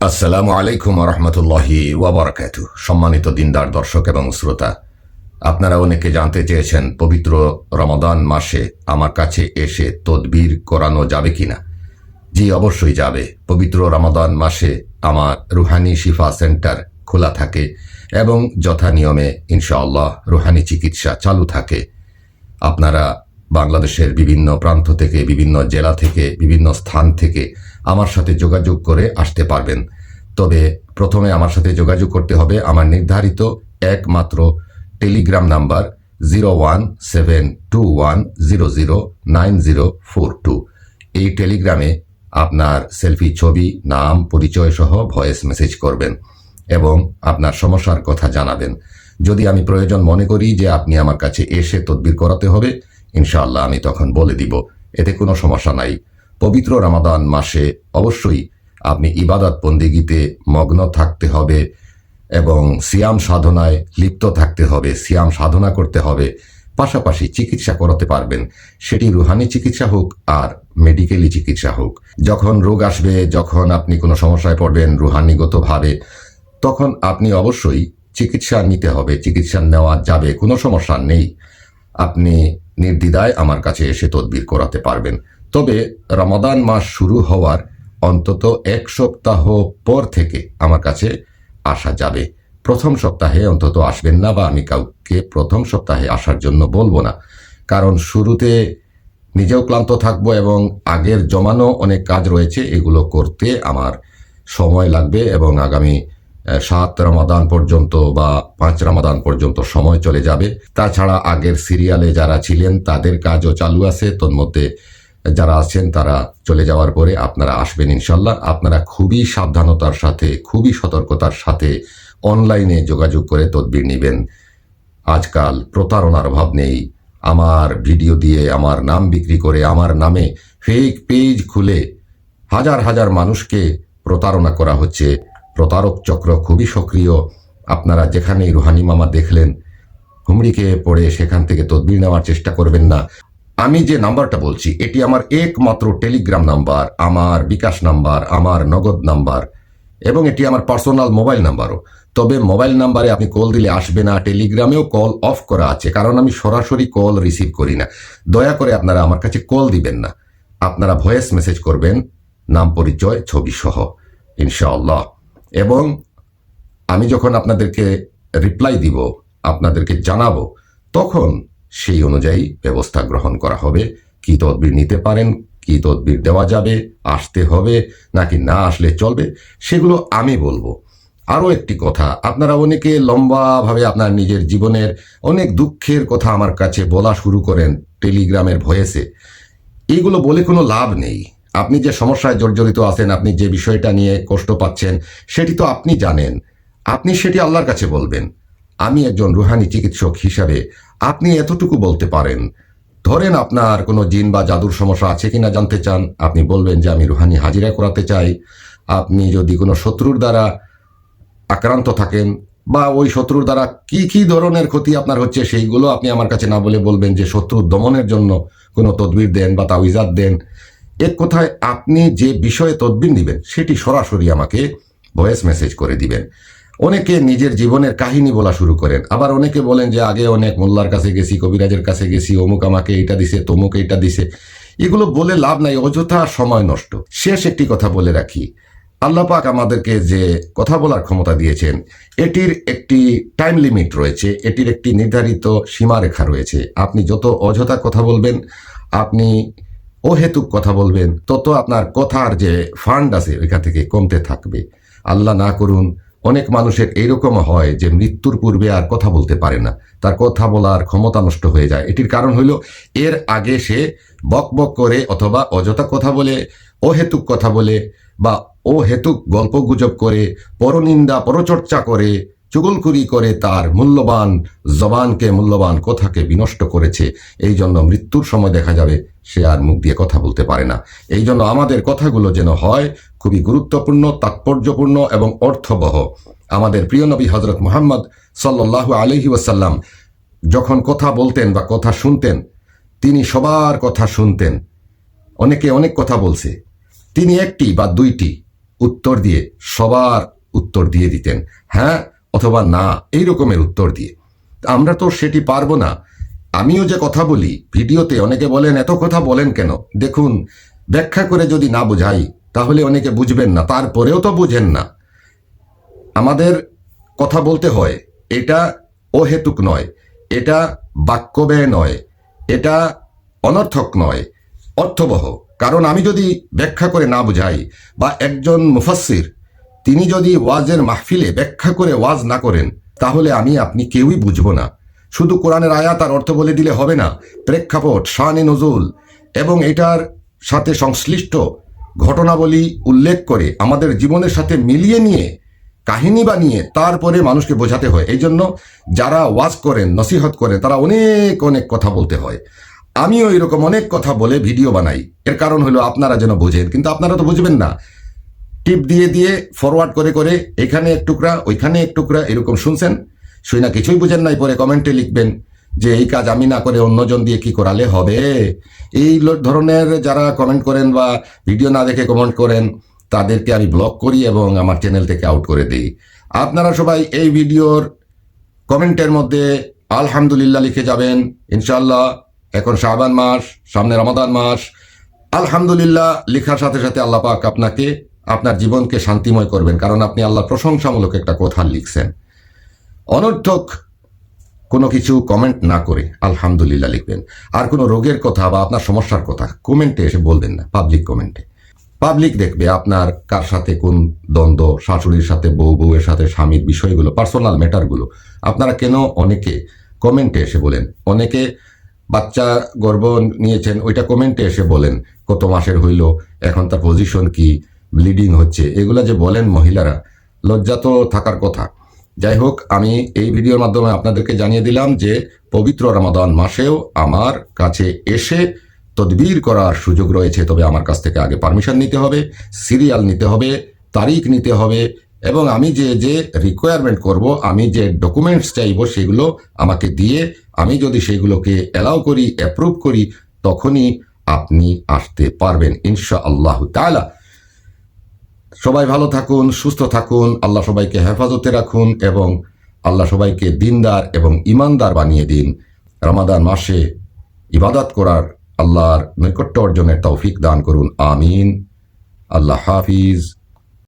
আসসালামু আলাইকুম রহমতুল্লাহি ওয়াবারাকাতুহু। সম্মানিত দিনদার দর্শক এবং শ্রোতা, আপনারা অনেকে জানতে চেয়েছেন পবিত্র রমাদান মাসে আমার কাছে এসে তদবির করানো যাবে কিনা। জি, অবশ্যই যাবে। পবিত্র রমাদান মাসে আমার রুহানি শিফা সেন্টার খোলা থাকে এবং যথা নিয়মে ইনশাআল্লাহ রুহানি চিকিৎসা চালু থাকে। আপনারা বাংলাদেশের বিভিন্ন প্রান্ত থেকে, বিভিন্ন জেলা থেকে, বিভিন্ন স্থান থেকে আমার সাথে যোগাযোগ করে আসতে পারবেন। তবে প্রথমে আমার সাথে যোগাযোগ করতে হবে আমার নির্ধারিত একমাত্র টেলিগ্রাম নাম্বার 0172100942। এই টেলিগ্রামে আপনার সেলফি ছবি, নাম, পরিচয় সহ ভয়েস মেসেজ করবেন এবং আপনার সমস্যার কথা জানাবেন। যদি আমি প্রয়োজন মনে করি যে আপনি আমার কাছে এসে তদবির করাতে হবে, ইনশাআল্লাহ আমি তখন বলে দিব, এতে কোনো সমস্যা নাই। পবিত্র রমাদান মাসে অবশ্যই আপনি ইবাদত বন্দেগীতে মগ্ন থাকতে হবে এবং সিয়াম সাধনায় লিপ্ত থাকতে হবে, সিয়াম সাধনা করতে হবে, পাশাপাশি চিকিৎসা করাতে পারবেন। সেটি রুহানি চিকিৎসা হোক আর মেডিকেলি চিকিৎসা হোক। যখন রোগ আসবে, যখন আপনি কোনো সমস্যায় পড়বেন রুহানিগতভাবে, তখন আপনি অবশ্যই চিকিৎসা নিতে হবে, চিকিৎসা নেওয়া যাবে, কোনো সমস্যা নেই। আপনি নির্দ্বিধায় আমার কাছে এসে তদবির করাতে পারবেন। তবে রমাদান মাস শুরু হওয়ার অন্তত এক সপ্তাহ পর থেকে আমার কাছে আসা যাবে। প্রথম সপ্তাহে অন্তত আসবেন না, বা আমি কাউকে প্রথম সপ্তাহে আসার জন্য বলবো না, কারণ শুরুতে নিজেও ক্লান্ত থাকবো এবং আগের জমানো অনেক কাজ রয়েছে, এগুলো করতে আমার সময় লাগবে এবং আগামী 7 রমাদান পর্যন্ত বা 5 রমাদান পর্যন্ত সময় চলে যাবে। তাছাড়া আগের সিরিয়ালে যারা ছিলেন তাদের কাজও চালু আছে, তোর মধ্যে যারা আছেন তারা চলে যাওয়ার পরে আপনারা আসবেন ইনশাল্লাহ। আপনারা খুবই সাবধানতার সাথে, খুবই সতর্কতার সাথে অনলাইনে যোগাযোগ করে তদবির নেবেন। আজকাল প্রতারণার অভাব নেই। আমার ভিডিও দিয়ে আমার নাম বিক্রি করে আমার নামে ফেক পেজ খুলে হাজার হাজার মানুষকে প্রতারণা করা হচ্ছে। প্রতারক চক্র খুবই সক্রিয়। আপনারা যেখানেই রুহানি মামা দেখলেন, হুমড়িকে পড়ে সেখান থেকে তদবির নেওয়ার চেষ্টা করবেন না। আমি যে নাম্বারটা বলছি এটি আমার একমাত্র টেলিগ্রাম নাম্বার, আমার বিকাশ নাম্বার, আমার নগদ নাম্বার এবং এটি আমার পার্সোনাল মোবাইল নাম্বারও। তবে মোবাইল নাম্বারে আপনি কল দিলে আসবে না, টেলিগ্রামেও কল অফ করা আছে, কারণ আমি সরাসরি কল রিসিভ করি না। দয়া করে আপনারা আমার কাছে কল দিবেন না, আপনারা ভয়েস মেসেজ করবেন, নাম, পরিচয়, ছবি সহ ইনশাআল্লাহ। এবং আমি যখন আপনাদেরকে রিপ্লাই দিব, আপনাদেরকে জানাবো, তখন সেই অনুযায়ী ব্যবস্থা গ্রহণ করা হবে। কি তদবির নিতে পারেন, কি তদবির দেওয়া যাবে, আসতে হবে নাকি না আসলে চলবে, সেগুলো আমি বলবো। আরও একটি কথা, আপনারা অনেকে লম্বাভাবে আপনার নিজের জীবনের অনেক দুঃখের কথা আমার কাছে বলা শুরু করেন টেলিগ্রামের ভয়েসে। এইগুলো বলে কোনো লাভ নেই। আপনি যে সমস্যায় জর্জরিত আছেন, আপনি যে বিষয়টা নিয়ে কষ্ট পাচ্ছেন, সেটি তো আপনি জানেন, আপনি সেটি আল্লাহর কাছে বলবেন। আমি একজন রুহানি চিকিৎসক হিসাবে আপনি এতটুকু বলতে পারেন। ধরেন আপনার কোনো জিন বা জাদুর সমস্যা আছে কিনা জানতে চান, আপনি বলবেন যে আমি রুহানি হাজিরা করাতে চাই। আপনি যদি কোনো শত্রুর দ্বারা আক্রান্ত থাকেন বা ওই শত্রুর দ্বারা কি কি ধরনের ক্ষতি আপনার হচ্ছে, সেইগুলো আপনি আমার কাছে না বলে বলবেন যে শত্রু দমনের জন্য কোনো তদবির দেন বা তাওইজাত দেন। এক কথায় আপনি যে বিষয়ে তদবির নেবেন সেটি সরাসরি আমাকে ভয়েস মেসেজ করে দিবেন। অনেকে নিজের জীবনের কাহিনী বলা শুরু করেন, আবার অনেকে বলেন যে আগে অনেক মোল্লার কাছে গেছি, কবিরাজের কাছে গেছি, অমুক আমাকে এইটা দিছে, তমুক এইটা দিছে। এগুলো বলে লাভ নাই, অযথা সময় নষ্ট। শেষ একটি কথা বলে রাখি, আল্লাহ পাক আমাদেরকে যে কথা বলার ক্ষমতা দিয়েছেন, এটির একটি টাইম লিমিট রয়েছে, এটির একটি নির্ধারিত সীমারেখা রয়েছে। আপনি যত অযথা কথা বলবেন, আপনি অহেতুক কথা বলবেন, তত আপনার কথার যে ফান্ড আছে ওইখান থেকে কমতে থাকবে। আল্লাহ না করুন, অনেক মানুষের এইরকম হয় যে মৃত্যুর পূর্বে আর কথা বলতে পারে না, তার কথা বলার ক্ষমতা নষ্ট হয়ে যায়। এটির কারণ হইল এর আগে সে বক বক করে অথবা অযথা কথা বলে, অহেতুক কথা বলে বা অহেতুক গল্প গুজব করে, পরনিন্দা পরচর্চা করে, চুগলখুরি করে তার মূল্যবান জবানকে, মূল্যবান কথাকে বিনষ্ট করেছে। এই জন্য মৃত্যুর সময় দেখা যাবে সে আর মুখ দিয়ে কথা বলতে পারে না। এই জন্য আমাদের কথাগুলো যেন হয় খুবই গুরুত্বপূর্ণ, তাৎপর্যপূর্ণ এবং অর্থবহ। আমাদের প্রিয় নবী হযরত মুহাম্মদ সাল্লাল্লাহু আলাইহি ওয়াসাল্লাম যখন কথা বলতেন বা কথা শুনতেন, তিনি সবার কথা শুনতেন। অনেকে অনেক কথা বলছে, তিনি একটি বা দুইটি উত্তর দিয়ে সবার উত্তর দিয়ে দিতেন, হ্যাঁ অথবা না, এই রকমের উত্তর দিয়ে। আমরা তো সেটি পারবো না। আমিও যে কথা বলি ভিডিওতে, অনেকে বলেন এত কথা বলেন কেন? দেখুন, ব্যাখ্যা করে যদি না বোঝাই তাহলে অনেকে বুঝবেন না, তারপরেও তো বুঝেন না। আমাদের কথা বলতে হয়, এটা অহেতুক নয়, এটা বাক্যব্যয় নয়, এটা অনর্থক নয়, অর্থবহ। কারণ আমি যদি ব্যাখ্যা করে না বুঝাই, বা একজন মুফাসসির তিনি যদি ওয়াজের মাহফিলে ব্যাখ্যা করে ওয়াজ না করেন, তাহলে আমি আপনি কেউই বুঝবো না। শুধু কোরআনের আয়াত আর অর্থ বলে দিলে হবে না, প্রেক্ষাপট, শানে নজুল এবং এটার সাথে সংশ্লিষ্ট ঘটনাবলী উল্লেখ করে আমাদের জীবনের সাথে মিলিয়ে নিয়ে কাহিনী বানিয়ে তারপরে মানুষকে বোঝাতে হয়। এই জন্য যারা ওয়াজ করেন, নসিহত করেন, তারা অনেক অনেক কথা বলতে হয়। আমিও এরকম অনেক কথা বলে ভিডিও বানাই, এর কারণ হলো আপনারা যেন বোঝেন, কিন্তু আপনারা তো বুঝবেন না। টিপ দিয়ে দিয়ে ফরওয়ার্ড করে করে এখানে এক টুকরা ওইখানে এক টুকরা এরকম শুনছেন, শুই না কিছুই বুঝেন নাই, পরে কমেন্টে লিখবেন যে এই কাজ আমি না করে অন্যজন দিয়ে কি করালে হবে। এই ধরনের যারা কমেন্ট করেন বা ভিডিও না দেখে কমেন্ট করেন, তাদেরকে আমি ব্লক করি এবং আমার চ্যানেল থেকে আউট করে দিই। আপনারা সবাই এই ভিডিওর কমেন্টের মধ্যে আলহামদুলিল্লাহ লিখে যাবেন। ইনশাআল্লাহ এখন শাবান মাস, সামনে রমাদান মাস। আলহামদুলিল্লাহ লেখার সাথে সাথে আল্লাহ পাক আপনাকে, আপনার জীবনকে শান্তিময় করবেন, কারণ আপনি আল্লাহর প্রশংসামূলক একটা কথা লিখছেন। অনর্থক কোনো কিছু কমেন্ট না করে আলহামদুলিল্লাহ লিখবেন। আর কোনো রোগের কথা বা আপনার সমস্যার কথা কমেন্টে এসে বলবেন না, পাবলিক কমেন্টে। পাবলিক দেখবে আপনার কার সাথে কোন দ্বন্দ্ব, শাশুড়ির সাথে বউ, বউয়ের সাথে স্বামীর বিষয়গুলো, পার্সোনাল ম্যাটারগুলো আপনারা কেন অনেকে কমেন্টে এসে বলেন। অনেকে বাচ্চা গর্ভ নিয়েছেন, ওইটা কমেন্টে এসে বলেন কত মাসের হইল, এখন তার পজিশন কি, ব্লিডিং হচ্ছে, এগুলা যে বলেন মহিলারা, লজ্জা তো থাকার কথা। যাই হোক, আমি এই ভিডিওর মাধ্যমে আপনাদেরকে জানিয়ে দিলাম যে পবিত্র রমাদান মাসেও আমার কাছে এসে তদবির করার সুযোগ রয়েছে, তবে আমার কাছ থেকে আগে পারমিশন নিতে হবে, সিরিয়াল নিতে হবে, তারিখ নিতে হবে, এবং আমি যে যে রিকোয়ারমেন্ট করব, আমি যে ডকুমেন্টস চাইব সেগুলো আমাকে দিয়ে আমি যদি সেগুলোকে অ্যালাউ করি, অ্যাপ্রুভ করি, তখনই আপনি আসতে পারবেন ইনশাআল্লাহ তাআলা। সবাই ভালো থাকুন, সুস্থ থাকুন, আল্লাহ সবাইকে হেফাজতে রাখুন এবং আল্লাহ সবাইকে দিনদার এবং ইমানদার বানিয়ে দিন। রমাদান মাসে ইবাদত করার, আল্লাহর নৈকট্য অর্জনের তৌফিক দান করুন, আমিন। আল্লাহ হাফিজ।